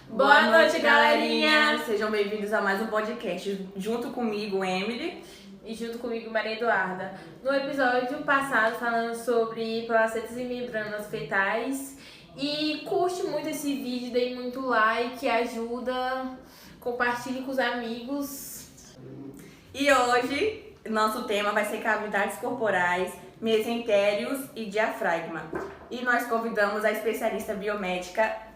Boa noite, galerinha! Sejam bem-vindos a mais um podcast, junto comigo, Emily. E junto comigo, Maria Eduarda. No episódio passado, falando sobre placentas e membranas fetais. E curte muito esse vídeo, dê muito like, ajuda, compartilhe com os amigos. E hoje, nosso tema vai ser cavidades corporais, mesentérios e diafragma. E nós convidamos a especialista biomédica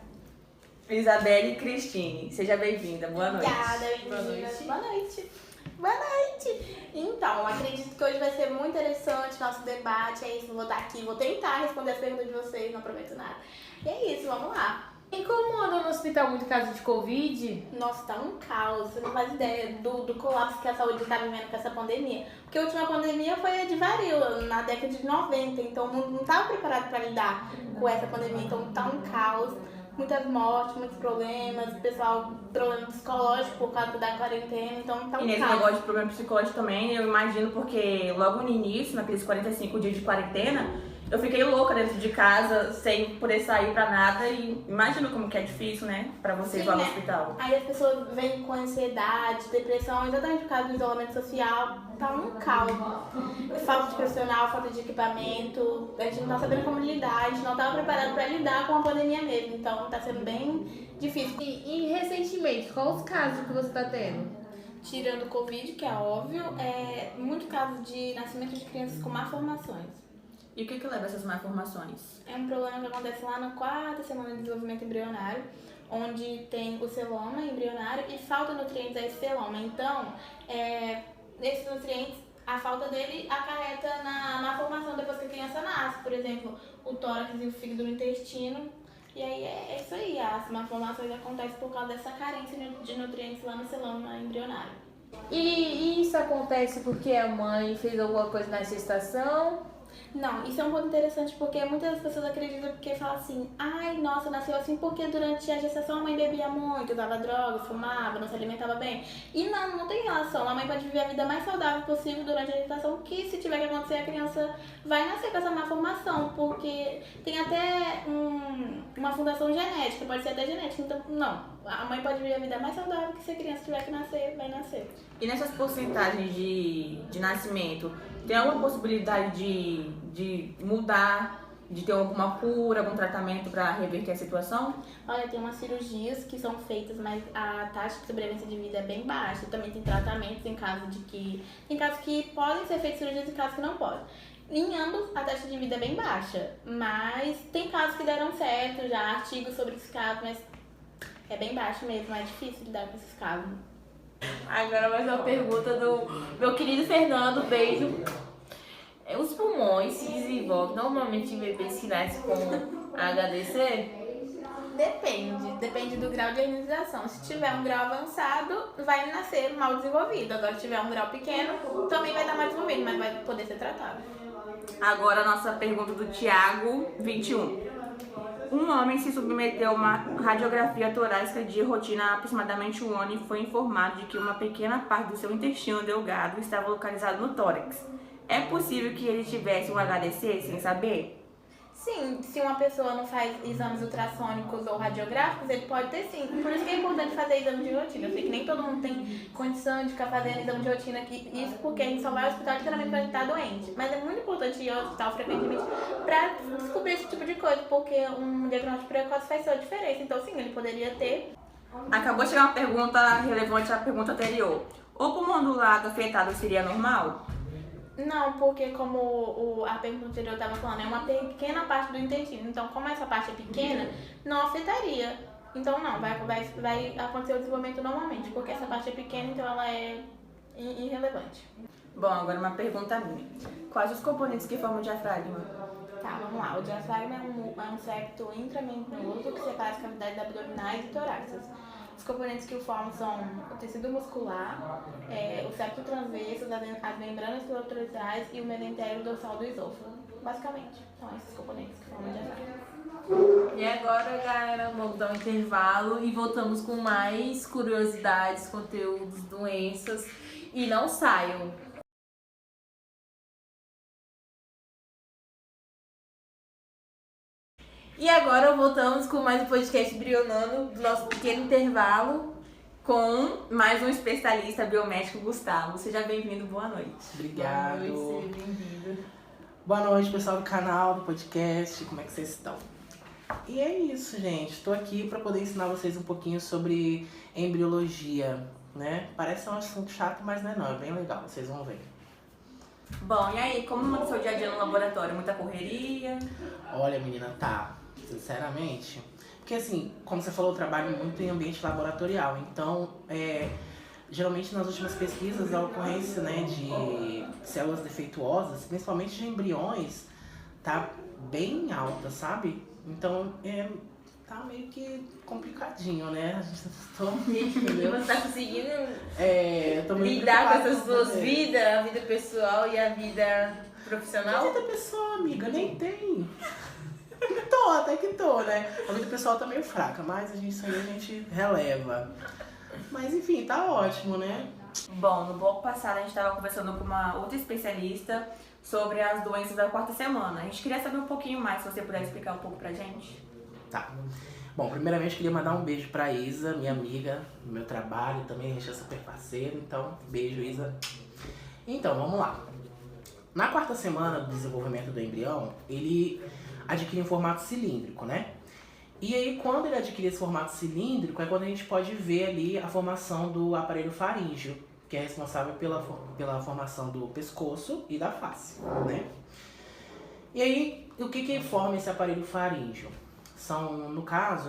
Isabelle Cristine. Seja bem-vinda, boa noite. Obrigada, meninas. Boa noite. Boa noite. Então, acredito que hoje vai ser muito interessante nosso debate. É isso, vou estar aqui, vou tentar responder as perguntas de vocês, não prometo nada. E é isso, vamos lá. E como anda no hospital muito caso de Covid? Nossa, tá um caos. Você não faz ideia do colapso que a saúde está vivendo com essa pandemia. Porque a última pandemia foi a de varíola, na década de 90. Então, não estava preparado para lidar com essa pandemia. Então, tá um caos. Muitas mortes, muitos problemas, pessoal, problema psicológico por causa da quarentena, então tá um E nesse caos. negócio de problema psicológico também, eu imagino porque logo no início, naqueles 45 dias de quarentena, eu fiquei louca dentro de casa, sem poder sair pra nada, e imagino como que é difícil, né, pra vocês lá no hospital. Aí as pessoas vêm com ansiedade, depressão, exatamente por causa do isolamento social, tá um caos. Falta de profissional, falta de equipamento, a gente não tá sabendo como lidar, a gente não tava preparado pra lidar com a pandemia mesmo, então tá sendo bem difícil. E recentemente, quais os casos que você tá tendo? Tirando o Covid, que é óbvio, muito caso de nascimento de crianças com malformações. E o que leva a essas malformações? É um problema que acontece lá na 4ª semana de desenvolvimento embrionário, onde tem o celoma embrionário e falta nutrientes a esse celoma. Então, esses nutrientes, a falta dele acarreta na malformação depois que a criança nasce. Por exemplo, o tórax e o fígado no intestino. E aí é isso aí, as malformações acontecem por causa dessa carência de nutrientes lá no celoma embrionário. E isso acontece porque a mãe fez alguma coisa na gestação? Não, isso é um ponto interessante porque muitas pessoas acreditam porque falam assim, ai, nossa, nasceu assim porque durante a gestação a mãe bebia muito, usava drogas, fumava, não se alimentava bem. E não tem relação. A mãe pode viver a vida mais saudável possível durante a gestação, que se tiver que acontecer, a criança vai nascer com essa malformação, porque tem até uma fundação genética, pode ser até genética. Então, não, a mãe pode viver a vida mais saudável que se a criança tiver que nascer, vai nascer. E nessas porcentagens de nascimento, tem alguma possibilidade de mudar, de ter alguma cura, algum tratamento para reverter a situação? Olha, tem umas cirurgias que são feitas, mas a taxa de sobrevivência de vida é bem baixa. Também tem tratamentos em caso de que... Tem casos que podem ser feitas cirurgias e casos que não podem. Em ambos, a taxa de vida é bem baixa, mas tem casos que deram certo, já artigos sobre esses casos, mas é bem baixo mesmo, é difícil lidar com esses casos. Agora mais uma pergunta do meu querido Fernando, beijo. Os pulmões se desenvolvem normalmente em bebês que nascem com HDC? Depende do grau de organização. Se tiver um grau avançado, vai nascer mal desenvolvido. Agora, se tiver um grau pequeno, também vai estar mal desenvolvido, mas vai poder ser tratado. Agora a nossa pergunta do Tiago, 21. Um homem se submeteu a uma radiografia torácica de rotina há aproximadamente um ano e foi informado de que uma pequena parte do seu intestino delgado estava localizado no tórax. É possível que ele tivesse um HDC sem saber? Sim, se uma pessoa não faz exames ultrassônicos ou radiográficos, ele pode ter sim. Por isso que é importante fazer exame de rotina. Eu sei que nem todo mundo tem condição de ficar fazendo exame de rotina aqui, isso porque a gente só vai ao hospital literalmente quando a gente tá doente. Mas é muito importante ir ao hospital frequentemente pra descobrir esse tipo de coisa, porque um diagnóstico precoce faz toda a diferença. Então sim, ele poderia ter. Acabou de chegar uma pergunta relevante à pergunta anterior. O pulmão do lado afetado seria normal? Não, porque como a pergunta anterior estava falando, é uma pequena parte do intestino. Então, como essa parte é pequena, não afetaria. Então, não, vai acontecer o desenvolvimento normalmente, porque essa parte é pequena, então ela é irrelevante. Bom, agora uma pergunta minha. Quais os componentes que formam o diafragma? Tá, vamos lá. O diafragma é um septo intramembranoso que separa as cavidades abdominais e torácicas. Os componentes que o formam são o tecido muscular, o septo transverso, as membranas pilotoroidais e o mesentério dorsal do esôfago. Basicamente, são esses componentes que formam o diafragma. E agora, galera, vamos dar um intervalo e voltamos com mais curiosidades, conteúdos, doenças. E não saiam! E agora voltamos com mais um podcast Brionando, do nosso pequeno intervalo. Com mais um especialista biomédico, Gustavo. Seja bem-vindo, boa noite. Obrigado. Boa noite, seja bem-vindo. Boa noite, pessoal do canal, do podcast. Como é que vocês estão? E é isso, gente. Estou aqui para poder ensinar vocês um pouquinho sobre embriologia, né? Parece um assunto chato, mas não é bem legal. Vocês vão ver. Bom, e aí, como é o seu dia a dia no laboratório? Muita correria? Olha, menina, tá. Sinceramente. Porque assim, como você falou, eu trabalho muito em ambiente laboratorial. Então, geralmente nas últimas pesquisas, a ocorrência, né, de células defeituosas, principalmente de embriões, tá bem alta, sabe? Então, tá meio que complicadinho, né? A gente tá E você tá conseguindo eu tô meio lidar com preocupado essas duas também. vidas, a vida pessoal e a vida profissional? A vida pessoal, amiga, nem tem. Até que tô, né? A vida pessoal tá meio fraca, mas isso aí a gente releva. Mas enfim, tá ótimo, né? Bom, no bloco passado a gente estava conversando com uma outra especialista sobre as doenças da quarta semana. A gente queria saber um pouquinho mais, se você puder explicar um pouco pra gente. Tá. Bom, primeiramente queria mandar um beijo pra Isa, minha amiga, do meu trabalho também, a gente é super parceiro, então beijo, Isa. Então, vamos lá. Na quarta semana do desenvolvimento do embrião, ele adquire um formato cilíndrico, né? E aí, quando ele adquire esse formato cilíndrico, é quando a gente pode ver ali a formação do aparelho faríngeo, que é responsável pela formação do pescoço e da face, né? E aí, o que forma esse aparelho faríngeo? São, no caso,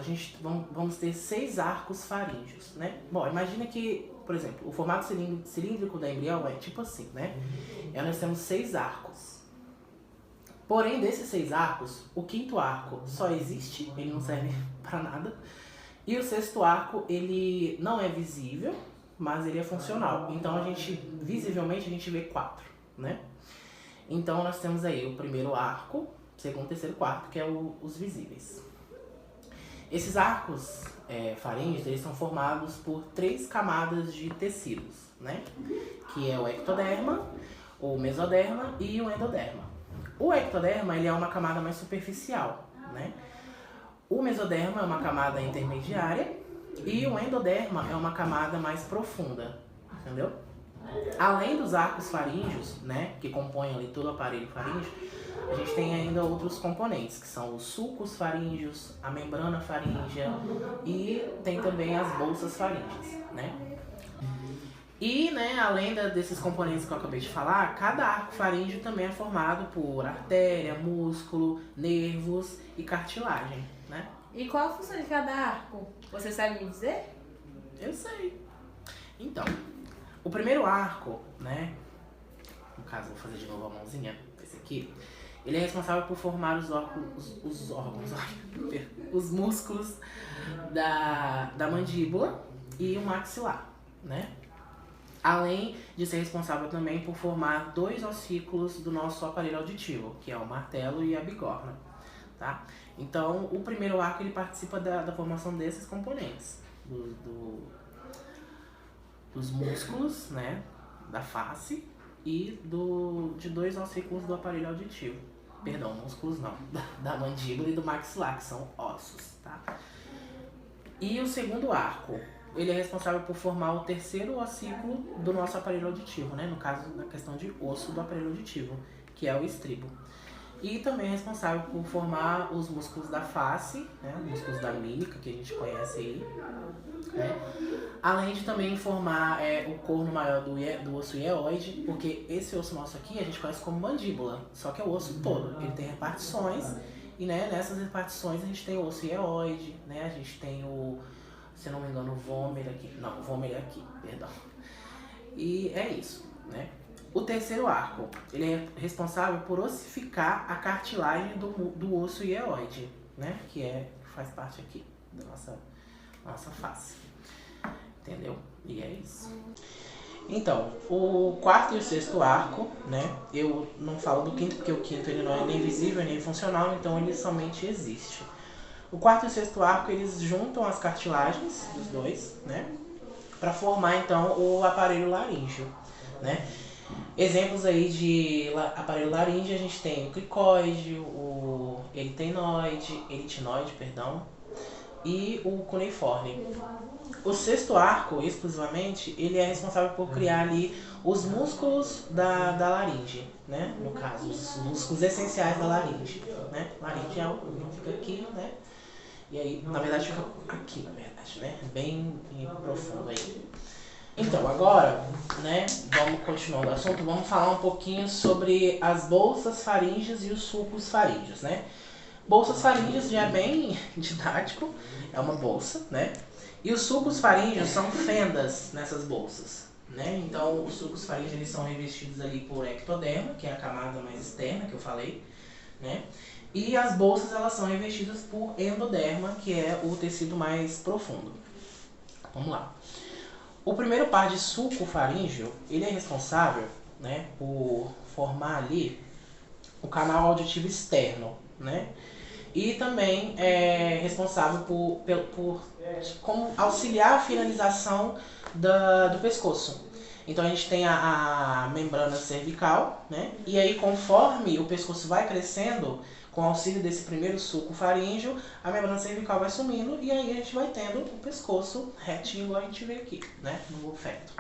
vamos ter 6 arcos faríngeos, né? Bom, imagina que, por exemplo, o formato cilíndrico da embrião é tipo assim, né? E aí nós temos 6 arcos. Porém, desses 6 arcos, o 5º arco só existe, ele não serve para nada. E o 6º arco, ele não é visível, mas ele é funcional. Então, visivelmente, a gente vê 4, né? Então, nós temos aí o primeiro arco, segundo, terceiro, quarto, que é os visíveis. Esses arcos faríngeos, eles são formados por 3 camadas de tecidos, né? Que é o ectoderma, o mesoderma e o endoderma. O ectoderma, ele é uma camada mais superficial, né? O mesoderma é uma camada intermediária e o endoderma é uma camada mais profunda, entendeu? Além dos arcos faríngeos, né, que compõem ali todo o aparelho faríngeo, a gente tem ainda outros componentes, que são os sulcos faríngeos, a membrana faríngea e tem também as bolsas faríngeas, né? E, né, além desses componentes que eu acabei de falar, cada arco faríngeo também é formado por artéria, músculo, nervos e cartilagem, né? E qual a função de cada arco? Você sabe me dizer? Eu sei. Então, o primeiro arco, né, no caso vou fazer de novo a mãozinha, esse aqui, ele é responsável por formar os músculos da mandíbula e o maxilar, né? Além de ser responsável também por formar 2 ossículos do nosso aparelho auditivo, que é o martelo e a bigorna, tá? Então, o primeiro arco, ele participa da formação desses componentes, dos músculos, né, da face e de 2 ossículos do aparelho auditivo. Perdão, músculos não, da mandíbula e do maxilar, que são ossos, tá? E o segundo arco, ele é responsável por formar o 3º ossículo do nosso aparelho auditivo, né? No caso, na questão de osso do aparelho auditivo, que é o estribo. E também é responsável por formar os músculos da face, né? Os músculos da mímica, que a gente conhece aí, né? Além de também formar o corno maior do osso hieoide, porque esse osso nosso aqui a gente conhece como mandíbula, só que é o osso todo. Ele tem repartições e, né, nessas repartições a gente tem o osso hieoide, né? A gente tem se não me engano, o vômer aqui. Não, o vômer é aqui, perdão. E é isso, né? O 3º arco, ele é responsável por ossificar a cartilagem do osso hieoide, né? Que faz parte aqui da nossa face. Entendeu? E é isso. Então, o 4º e o 6º arco, né? Eu não falo do 5º, porque o 5º ele não é nem visível, nem funcional, então ele somente existe. O 4º e o 6º arco, eles juntam as cartilagens dos 2, né? Para formar, então, o aparelho laríngeo, né? Exemplos aí de aparelho laríngeo, a gente tem o cricoide, o elitinoide, perdão, e o cuneiforme. O sexto arco, exclusivamente, ele é responsável por criar ali os músculos da laringe, né? No caso, os músculos essenciais da laringe, né? Laringe é algo que fica aqui, né? E aí, na verdade, fica aqui, na verdade, né? Bem profundo aí. Então, agora, né, vamos continuando o assunto, vamos falar um pouquinho sobre as bolsas faríngeas e os sulcos faríngeos, né? Bolsas faríngeas já é bem didático, é uma bolsa, né? E os sulcos faríngeos são fendas nessas bolsas, né? Então, os sulcos faríngeos eles são revestidos ali por ectoderma, que é a camada mais externa que eu falei, né? E as bolsas elas são revestidas por endoderma, que é o tecido mais profundo. Vamos lá. O primeiro par de sulco faríngeo, ele é responsável, né, por formar ali o canal auditivo externo, né? E também é responsável por como auxiliar a finalização do pescoço. Então a gente tem a membrana cervical, né? E aí conforme o pescoço vai crescendo, com o auxílio desse primeiro sulco faríngeo, a membrana cervical vai sumindo e aí a gente vai tendo o pescoço retinho, igual a gente vê aqui, né? No feto.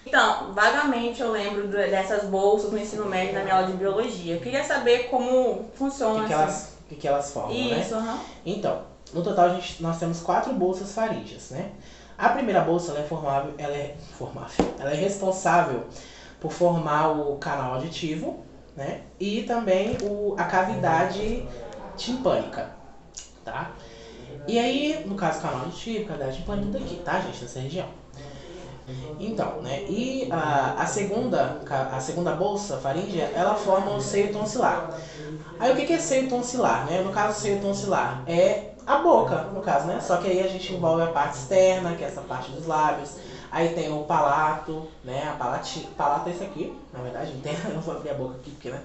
Então, vagamente eu lembro dessas bolsas no ensino médio na minha aula de biologia. Eu queria saber como funciona O que elas formam, né? Isso, aham. Então, no total nós temos 4 bolsas faríngeas, né? A primeira bolsa ela é responsável por formar o canal auditivo, né? E também a cavidade timpânica, tá? E aí, no caso, canal auditivo, cavidade timpânica, tudo aqui, tá, gente? Nessa região. Então, né? E a segunda bolsa faríngea, ela forma o seio tonsilar. Aí o que é seio tonsilar, né? No caso, seio tonsilar é a boca, no caso, né? Só que aí a gente envolve a parte externa, que é essa parte dos lábios. Aí tem o palato, né? Palato é esse aqui, na verdade, interno. Eu não vou abrir a boca aqui, porque, né?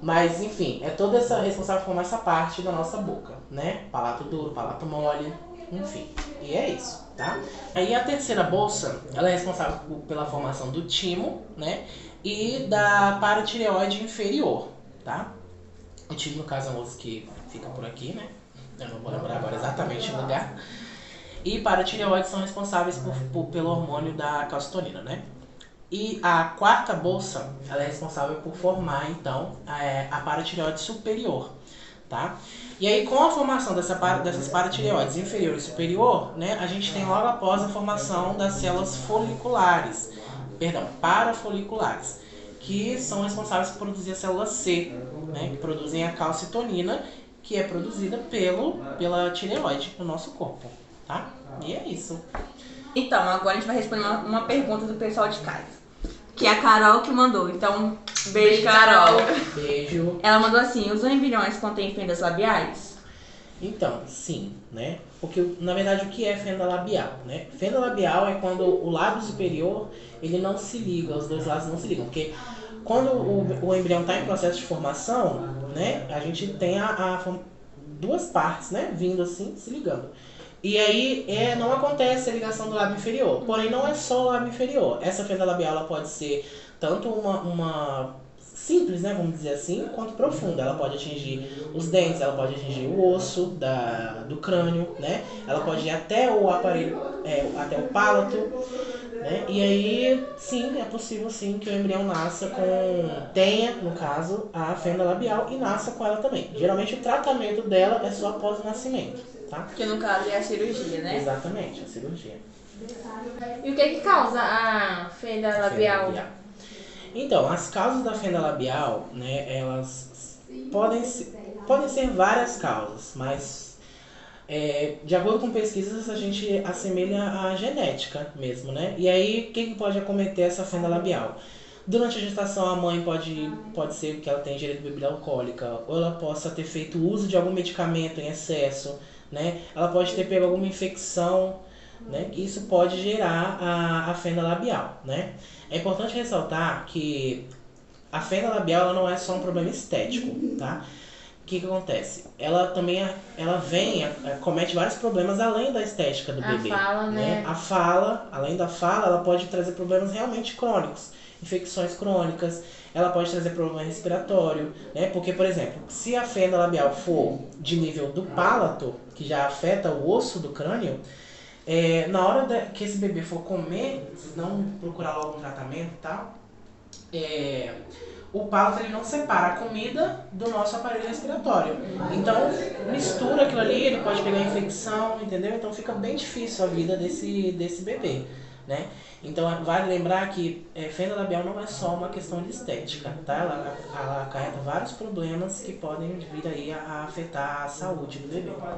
Mas, enfim, é toda essa responsável por formar essa parte da nossa boca, né? Palato duro, palato mole, enfim. E é isso, tá? Aí a terceira bolsa, ela é responsável pela formação do timo, né? E da paratireoide inferior, tá? O timo, no caso, é um osso que fica por aqui, né? Eu não vou lembrar agora exatamente o lugar. E paratireoides são responsáveis pelo hormônio da calcitonina, né? E a quarta bolsa, ela é responsável por formar, então, a paratireoide superior, tá? E aí, com a formação dessas paratireoides inferior e superior, né, a gente tem logo após a formação das células parafoliculares, que são responsáveis por produzir a célula C, né, que produzem a calcitonina, que é produzida pela tireoide no nosso corpo, tá? E é isso. Então, agora a gente vai responder uma pergunta do pessoal de casa. Que é a Carol que mandou. Então, beijo, Carol. Beijo. Ela mandou assim: os embriões contêm fendas labiais? Então, sim, né? Porque, na verdade, o que é fenda labial, né? Fenda labial é quando o lábio superior, ele não se liga, os dois lados não se ligam. Porque quando o embrião está em processo de formação, né? A gente tem duas partes, né? Vindo assim, se ligando. E aí não acontece a ligação do lábio inferior. Porém, não é só o lábio inferior. Essa fenda labial ela pode ser tanto uma simples, né, vamos dizer assim, quanto profunda. Ela pode atingir os dentes, ela pode atingir o osso do crânio, né? Ela pode ir até o aparelho, até o palato, né? E aí, sim, é possível sim que o embrião tenha, no caso, a fenda labial e nasça com ela também. Geralmente o tratamento dela é só após o nascimento, tá? Que no caso é a cirurgia, né? Exatamente, a cirurgia. E o que causa a fenda labial? Então, as causas da fenda labial, né, elas podem ser várias causas, mas de acordo com pesquisas a gente assemelha à genética mesmo, né? E aí, quem pode acometer essa fenda labial? Durante a gestação, a mãe pode ser que ela tenha ingerido bebida alcoólica, ou ela possa ter feito uso de algum medicamento em excesso, né? Ela pode ter pego alguma infecção, né? Isso pode gerar a fenda labial, né? É importante ressaltar que a fenda labial ela não é só um problema estético, tá? O que acontece? Ela também comete vários problemas além da estética do bebê. A fala, né? A fala, além da fala, ela pode trazer problemas realmente crônicos. infecções crônicas, ela pode trazer problema respiratório, né? Porque, por exemplo, se a fenda labial for de nível do palato, que já afeta o osso do crânio, na hora que esse bebê for comer, se não procurar logo um tratamento e tal, o palato ele não separa a comida do nosso aparelho respiratório. Então, mistura aquilo ali, ele pode pegar infecção, entendeu? Então fica bem difícil a vida desse bebê, né? Então, vale lembrar que fenda labial não é só uma questão de estética, tá? Ela acarreta vários problemas que podem vir aí a afetar a saúde do bebê, tá?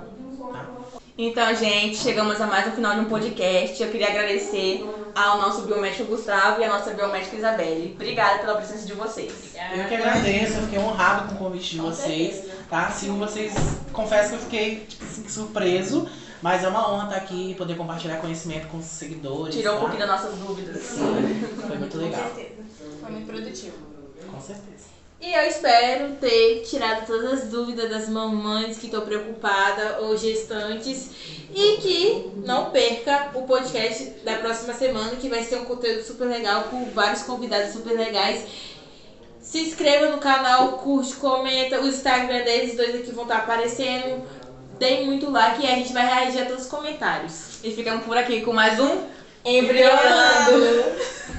Então, gente, chegamos a mais um final de um podcast. Eu queria agradecer ao nosso biomédico Gustavo e à nossa biomédica Isabelle. Obrigada pela presença de vocês. Eu que agradeço, eu fiquei honrado com o convite de vocês, tá? Sigo vocês, confesso que eu fiquei assim, surpreso, mas é uma honra estar aqui e poder compartilhar conhecimento com os seguidores. Tirou tá? um pouquinho das nossas dúvidas. Sim, foi muito legal. Com certeza. Foi muito produtivo. Com certeza. E eu espero ter tirado todas as dúvidas das mamães que estão preocupadas ou gestantes e que não perca o podcast da próxima semana, que vai ser um conteúdo super legal com vários convidados super legais. Se inscreva no canal, curte, comenta, o Instagram deles dois aqui vão estar aparecendo. Deem muito like e a gente vai reagir a todos os comentários. E ficamos por aqui com mais um Embriolando!